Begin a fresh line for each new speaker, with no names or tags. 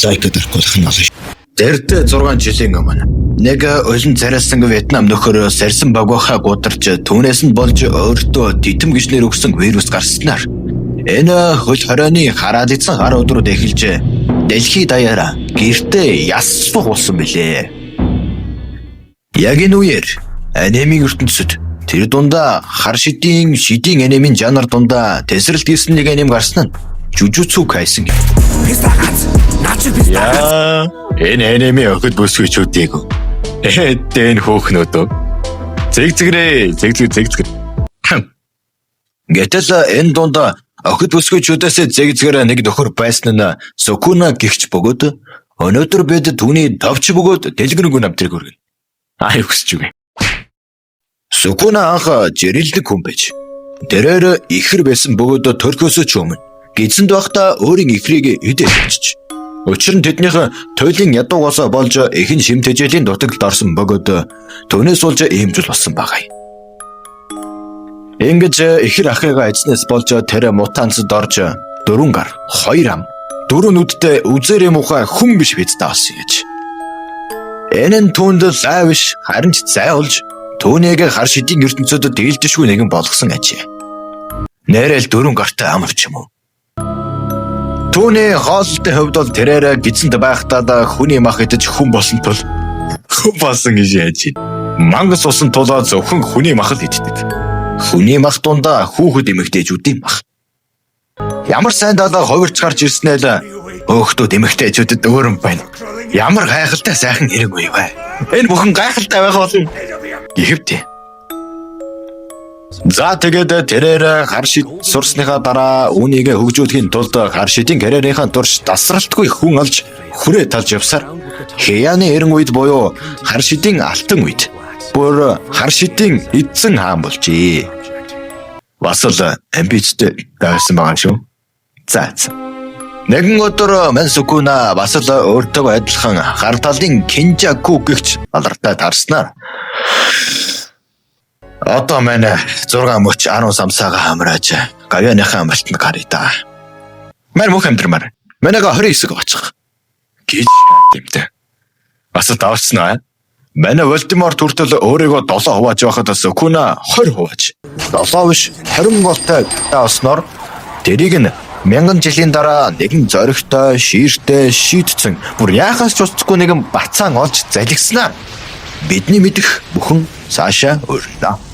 лайк гэдэг болох нь.
Дэрдэ 6 жилийн өмнө нэг олон царайсан Вьетнам нөхөр сарсан багвахаа гударч түүнээс нь болж өөртөө титэм гişнэр өгсөн вирус гарснаар энэ хөл хорионы хараад ицэн гар өдрүүд эхэлж дэлхий даяараа гэртээ яс суулсан билээ. Яг энэ үеэр анемийн ертөнцид тэр дундаа хар шидийн анемийн жанр дундаа тесрэлт хийсэн нэг анем гарсан нь Жужуцу Кайсен. Яа, энэ анемийн охид бүсгүйчүүдийг энэ хөөхнүүд зэгзгэрээ. Гэтэл энэ дунд охид бүсгүйчүүдээс зэгзгэр нэг нөхөр байсан нь Сукуна гихч бөгөөд өнөөдөр бид түүний товч бөгөөд дэлгэрэнгүй намтрыг өргөнө. Хүсэж үгүй. Сукуна анх жирэлдэг хүн байж. Тэрээр ихэр байсан бөгөөд төрхөөсөө ч өмнө гизэнд байхдаа өөрийн ихрийг идэлж. Учир нь тэднийх туйлын ядуугаас болж ихэн шимтэжээлийн дутагдлд орсон бөгөөд түүнээс болж иймжил болсон байгаа юм. Ингэж ихэр ахыгаа эзнээс болж тэр мутанцд орж 4 гар, 2 ам, 4 нүдтэй үзээрээ муухай хүн биш бидтэй болсон гэж. Энэ нь түүнд зай биш харин ч зай болж түүнийг хар шидийн ертөнцөд дийлдэшгүй нэгэн болгосон ажээ. Нэрэл 4 гартай амарч юм уу? Түүний хоолтой хувьд бол тэрээр гизэнд байхдаа хүний мах идэж хүн болсон тул хүн болсон гэж яаж байна. Мангас усан тул зөвхөн хүний мах л иддэг. Хүний мах дундаа хүүхэд эмэгтэйчүүд юм бах. Ямар сайн далаа хувирч гарч ирснээ л өөхтүүд эмэгтэйчүүдэд өөр юм байна. Ямар гайхалтай сайхан хэрэг вэ? Энэ бүхэн гайхалтай байх болно. Гэвтээ. За тэгээд тэрээр хар шид сурсныхаа дараа үүнийг хөгжүүлэхийн тулд хар шидийн карьерийнхаа турш тасралтгүй хүн олж хүрээ талж явсаар Хэяны эрен үед буюу хар шидийн алтан үед бүр хар шидийн эзэн хаан болжээ. Бас л амбицтай байсан байгаа шүү. За. Нэгэн өдөр Мансукуна бас л өөртөө адилхан хар талын Кинжаку гэгч алдартай тарснаар одоо манай 6 мөч 10 самсаага хамрааж гавьяныхаа амралтанд гарыг да. Мань мөх амьдрмаар. Манайг 29 очих. Гэж гэмтэй. Бас давцсан аа. Манай Волдемор төртөл өөрийгөө 7 хувааж байхад Сукуна 20 хувааж. 7 биш 20 голтой осноор тэрийг нь 1000 жилийн дараа нэгэн зоригтой, шииртэй шийдсэн. Бүр яахаас ч устдаггүй нэгэн бацаан олж залгиснаа. Бидний мэдэх бүхэн цаашаа өрнө.